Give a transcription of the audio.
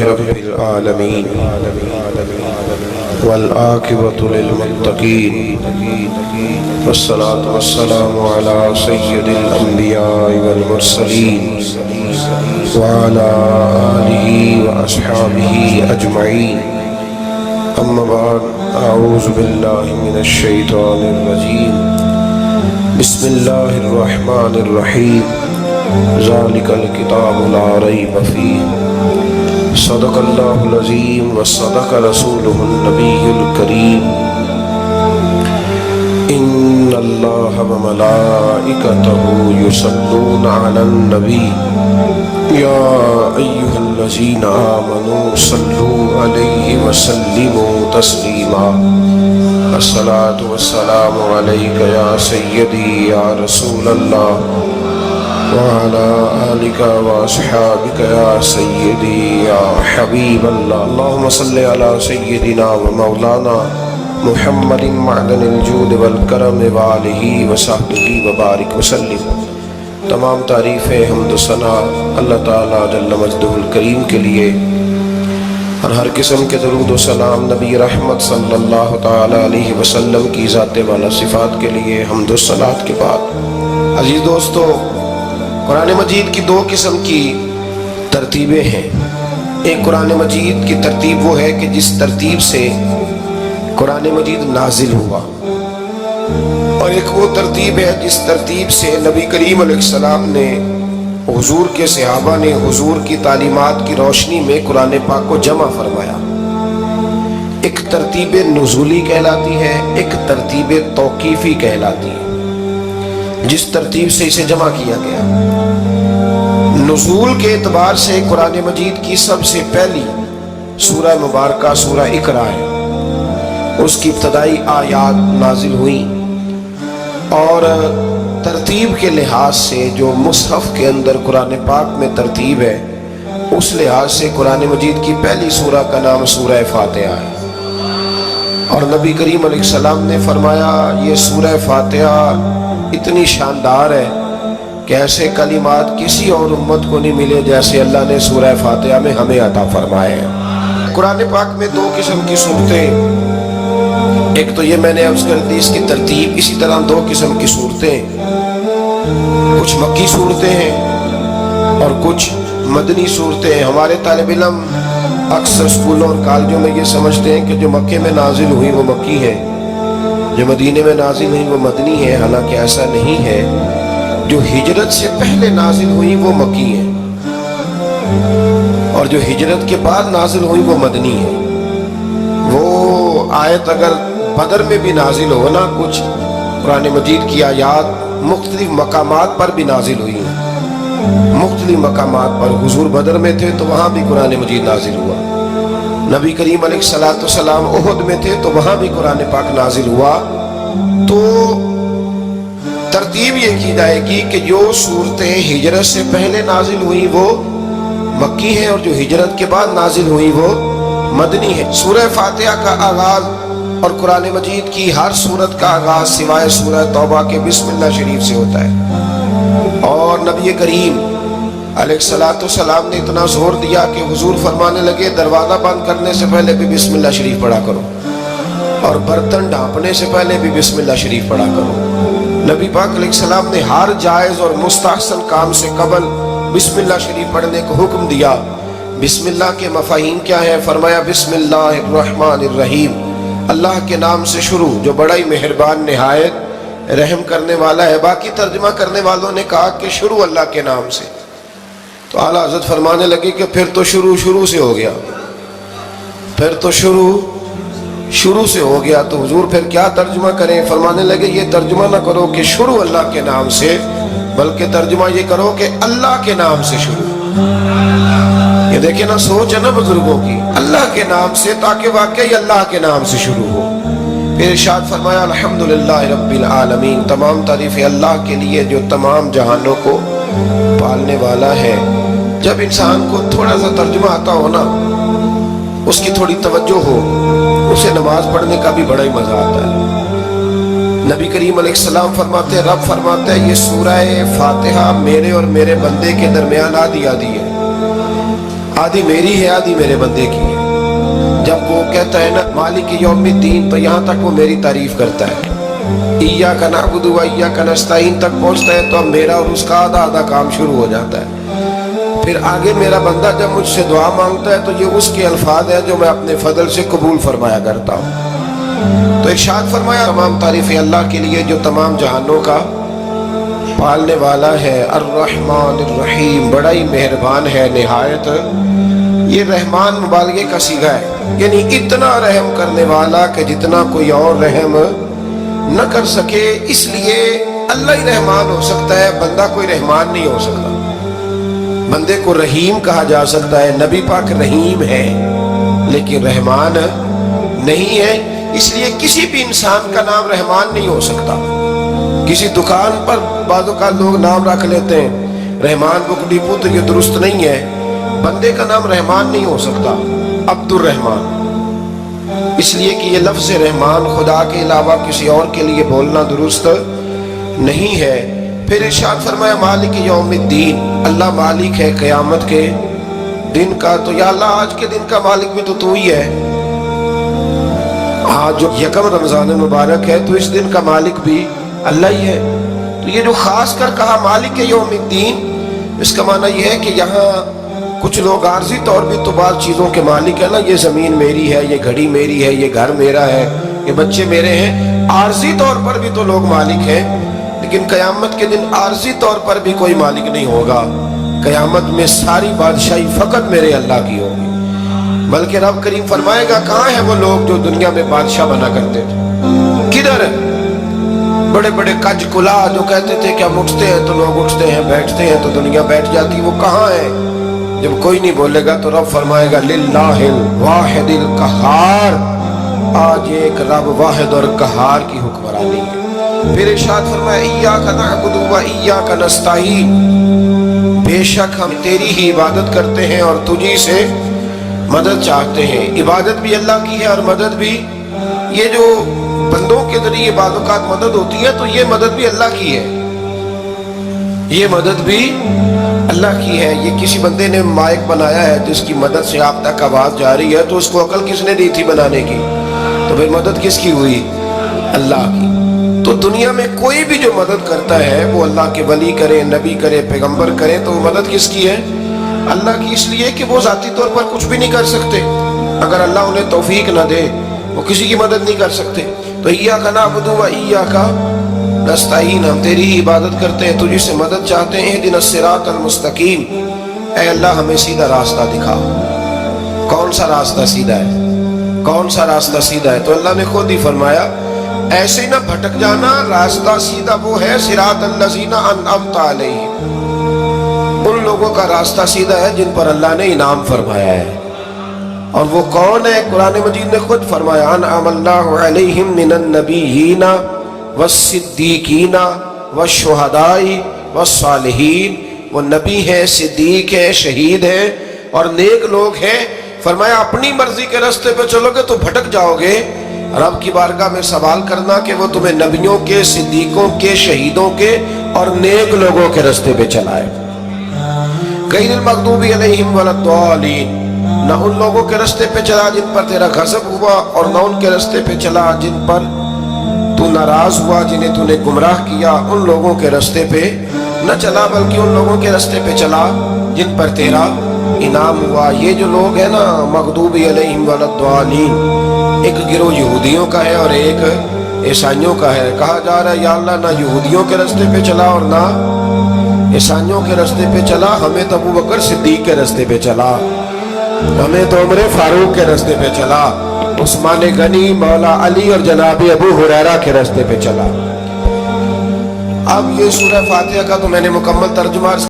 رب العالمين والعاقبة للمتقين والصلاة والسلام على سيد الأنبياء والمرسلين وعلى آله وأصحابه أجمعين أما بعد أعوذ بالله من الشيطان الرجيم بسم الله الرحمن الرحيم ذلك الكتاب لا ريب فيه صدق الله العظيم وصدق رسوله النبي الكريم إن الله وملائكته يصلون على النبي يا أيها الذين آمنوا صلوا عليه وسلموا تسليما الصلاة والسلام عليك يا سيدي يا رسول الله وعلى آلك وأصحابك يا سيدي يا حبيب الله اللهم صل على سيدنا ومولانا محمد معدن الجود والکرم وآلہ وصحبہ وبارک وسلم۔ تمام تعریفیں حمد و ثنا اللہ تعالیٰ جل مجدہ الکریم کے لیے، اور ہر قسم کے درود و سلام نبی رحمت صلی اللہ تعالیٰ علیہ وسلم کی ذات والا صفات کے لیے حمد و صلات کے بعد، عزیز دوستو، قرآن مجید کی دو قسم کی ترتیبیں ہیں۔ ایک قرآن مجید کی ترتیب وہ ہے کہ جس ترتیب سے قرآن مجید نازل ہوا، اور ایک وہ ترتیب ہے جس ترتیب سے نبی کریم علیہ السلام نے، حضور کے صحابہ نے حضور کی تعلیمات کی روشنی میں قرآن پاک کو جمع فرمایا۔ ایک ترتیب نزولی کہلاتی ہے، ایک ترتیب توقیفی کہلاتی ہے، جس ترتیب سے اسے جمع کیا گیا۔ نزول کے اعتبار سے قرآن مجید کی سب سے پہلی سورہ مبارکہ سورہ اقرا ہے، اس کی ابتدائی آیات نازل ہوئیں، اور ترتیب کے لحاظ سے جو مصحف کے اندر قرآن پاک میں ترتیب ہے، اس لحاظ سے قرآن مجید کی پہلی سورہ کا نام سورہ فاتحہ ہے، اور نبی کریم علیہ السلام نے فرمایا یہ سورہ فاتحہ اتنی شاندار ہے کہ ایسے کلمات کسی اور امت کو نہیں ملے جیسے اللہ نے سورہ فاتحہ میں ہمیں عطا فرمائے ہیں۔ قرآن پاک میں دو قسم کی صورتیں، ایک تو یہ میں نے عرض کر دی اس کی ترتیب، اسی طرح دو قسم کی صورتیں، کچھ مکی صورتیں ہیں اور کچھ مدنی صورتیں ہیں۔ ہمارے طالب علم اکثر اسکولوں اور کالجوں میں یہ سمجھتے ہیں کہ جو مکے میں نازل ہوئی وہ مکی ہے، جو مدینے میں نازل ہوئی وہ مدنی ہے، حالانکہ ایسا نہیں ہے۔ جو ہجرت سے پہلے نازل ہوئی وہ مکی ہیں، اور جو ہجرت کے بعد نازل ہوئی وہ مدنی ہے۔ وہ آیت اگر بدر میں بھی نازل ہو نا، کچھ قرآن مجید کی آیات مختلف مقامات پر بھی نازل ہوئی ہیں، مختلف مقامات پر۔ حضور بدر میں تھے تو وہاں بھی قرآن مجید نازل ہوا، نبی کریم علیہ السلام احد میں تھے تو وہاں بھی قرآن پاک نازل ہوا۔ تو ترتیب یہ کی جائے گی کہ جو صورتیں ہجرت سے پہلے نازل ہوئی وہ مکی ہیں، اور جو ہجرت کے بعد نازل ہوئی وہ مدنی ہے۔ سورہ فاتحہ کا آغاز اور قرآن مجید کی ہر سورت کا آغاز سوائے سورہ توبہ کے بسم اللہ شریف سے ہوتا ہے، اور نبی کریم علیہ السلام نے اتنا زور دیا کہ حضور فرمانے لگے دروازہ بند کرنے سے پہلے بھی بسم اللہ شریف پڑھا کرو، اور برتن ڈھانپنے سے پہلے بھی بسم اللہ شریف پڑھا کرو۔ نبی پاک علیہ السلام نے ہر جائز اور مستحسن کام سے قبل بسم اللہ شریف پڑھنے کو حکم دیا۔ بسم اللہ کے مفاہیم کیا ہیں؟ فرمایا بسم اللہ الرحمن الرحیم، اللہ کے نام سے شروع جو بڑا ہی مہربان نہایت رحم کرنے والا ہے۔ باقی ترجمہ کرنے والوں نے کہا کہ شروع اللہ کے نام سے، تو اعلیٰ حضرت فرمانے لگے کہ پھر تو شروع سے ہو گیا، پھر تو شروع سے ہو گیا، تو حضور پھر کیا ترجمہ کریں؟ فرمانے لگے یہ ترجمہ نہ کرو کہ شروع اللہ کے نام سے، بلکہ ترجمہ یہ کرو کہ اللہ کے نام سے شروع۔ یہ دیکھیں نا، سوچ ہے نا بزرگوں کی، اللہ کے نام سے، تاکہ واقعی اللہ کے نام سے شروع ہو۔ پھر ارشاد فرمایا الحمدللہ رب العالمین، تمام تعریف اللہ کے لیے جو تمام جہانوں کو پالنے والا ہے۔ جب انسان کو تھوڑا سا ترجمہ آتا ہو نا، اس کی تھوڑی توجہ ہو، اسے نماز پڑھنے کا بھی بڑا ہی مزہ آتا ہے۔ نبی کریم علیہ السلام فرماتے ہیں، رب فرماتے ہیں یہ سورہ فاتحہ میرے اور میرے بندے کے درمیان آدھی آدھی ہے۔ आधी मेरी है आधी मेरे बंदे की है। जब वो कहता है ना मालिक यौमिद्दीन, तो यहाँ तक वो मेरी तारीफ करता है। इय्याका नअबुदु व इय्याका नस्तईन तक पहुँचता है तो अब मेरा और उसका आधा आधा काम शुरू हो जाता है। फिर आगे मेरा बंदा जब मुझसे दुआ मांगता है तो ये उसके अल्फाज हैं जो मैं अपने फजल से कबूल फरमाया करता हूँ। तो इरशाद फरमाया तमाम तारीफ़ें अल्लाह के लिए जो तमाम जहानों का पालने वाला है। अर्रहमान अर्रहीम, बड़ा ही मेहरबान है निहायत। ये रहमान मुबालगे का सीगा है, यानी इतना रहम करने वाला कि जितना कोई और रहम न कर सके, इसलिए अल्लाह ही रहमान हो सकता है, बंदा कोई रहमान नहीं हो सकता। बंदे को रहीम कहा जा सकता है, नबी पाक रहीम है लेकिन रहमान नहीं है, इसलिए किसी भी इंसान का नाम रहमान नहीं हो सकता। किसी दुकान पर बाज़ों का लोग नाम रख लेते हैं रहमान बुक डिपो, तो ये दुरुस्त नहीं है। बंदे का नाम रहमान नहीं हो सकता, अब्दुर रहमान, इसलिए कि ये लफ्ज़ रहमान खुदा के अलावा किसी और के लिए बोलना दुरुस्त नहीं है। फिर इरशाद फरमाया मालिक यौमिद्दीन, अल्लाह मालिक है क़यामत के दिन का। तो या अल्लाह आज के दिन का मालिक भी तो तू ही है। आज जो यकम रमज़ान मुबारक है तो इस दिन का मालिक भी अल्लाह ही है। तो ये जो खास कर कहा मालिक यौमिद्दीन, इसका माना यह है कि यहाँ कुछ लोग आर्जी तौर भी तो बात चीज़ों के मालिक है ना, ये ज़मीन मेरी है, ये घड़ी मेरी है, ये घर मेरा है, ये बच्चे मेरे हैं, आर्जी तौर पर भी तो लोग मालिक हैं। लेकिन क़यामत के दिन आर्जी तौर पर भी कोई मालिक नहीं होगा। क़यामत में सारी बादशाही फ़कत मेरे अल्लाह की होगी। बल्कि रब करीम फरमाएगा कहाँ हैं वो लोग जो दुनिया में बादशाह बना करते थे, किधर है? बड़े बड़े कज कुला जो कहते थे कि हम उठते हैं तो लोग उठते हैं, बैठते हैं तो दुनिया बैठ जाती, वो कहाँ है? जब कोई नहीं बोलेगा तो रब फरमाएगा लिल्लाहिल वाहिदिल कहार, आज एक रब वाहिद और कहार की हुक्मरानी है। फिर इरशाद फरमाया इय्याका नअबुदु व इय्याका नस्तईन, बेशक हम तेरी ही इबादत करते हैं और तुझी से मदद चाहते हैं। इबादत भी अल्लाह की है और मदद भी, ये जो बंदों के जरिए बाज़-औक़ात मदद होती है तो ये मदद भी अल्लाह की है, ये मदद भी अल्लाह की है। ये किसी बंदे ने माइक बनाया है जिसकी मदद से आप तक आवाज़ जा रही है, तो उसको अकल किसने दी थी बनाने की? तो फिर मदद किसकी हुई? अल्लाह की। तो दुनिया में कोई भी जो मदद करता है वो अल्लाह के वली करे, नबी करे, पैगंबर करे, तो वो मदद किसकी है? अल्लाह की। इसलिए कि वो ज़ाती तौर पर कुछ भी नहीं कर सकते, अगर अल्लाह उन्हें तौफीक न दे वो किसी की मदद नहीं कर सकते। तो इय्याका नअबुदु व इय्याका नस्तईन, हम तेरी ही इबादत करते हैं, तुझी से मदद चाहते हैं। इहदिनस सिरातल मुस्तकीम, ऐ अल्लाह हमें सीधा रास्ता दिखा। कौन सा रास्ता सीधा है? कौन सा रास्ता सीधा है? तो अल्लाह ने खुद ही फरमाया ऐसे ही ना भटक जाना, रास्ता सीधा वो है सिरातल लज़ीना अनअमता अलैहिम, उन लोगों का रास्ता सीधा है जिन पर अल्लाह ने इनाम फरमाया है। और वो कौन है? कुरान मजीद ने खुद फरमाया अनअमल्लाहु अलैहिम मिनन नबिय्यीना वस्सिद्दीकीना वश्शुहदाई वस्सालिहीन, वो नबी है, सिद्दीक है, शहीद है और नेक लोग हैं। फरमाया अपनी मर्जी के रास्ते पे चलोगे तो भटक जाओगे। रब की बारगाह में सवाल करना कि वो तुम्हें नबियों के, सिद्दीकों के, शहीदों के और नेक लोगों के रास्ते पे चलाए। गैरिल मग़दूबी अलैहिम वलद्दालीन, न उन लोगों के रास्ते पे चला जिन पर तेरा गज़ब हुआ और न उनके रास्ते पे चला जिन पर तू नाराज हुआ, जिन्हें तूने गुमराह किया। उन लोगों के रास्ते पे न चला बल्कि उन लोगों के रास्ते पे चला जिन पर तेरा इनाम हुआ। ये जो लोग हैं ना मग़दूबी अलैहिम वलद्दालीन, एक गिरोह यहूदियों का है और एक ईसाइयों का है। कहा जा रहा है या अल्लाह ना यहूदियों के रास्ते पे चला और ना ईसाइयों के रास्ते पे चला, हमें तो अबू बकर सिद्दीक के रास्ते पे चला, हमें तो उमर फारूक के रास्ते पे चला, उस्मान गनी, मौला अली और जनाब अबू हुरैरा के रास्ते पे चला। अब ये सूरह फातिहा का तो मैंने मुकम्मल तर्जुमा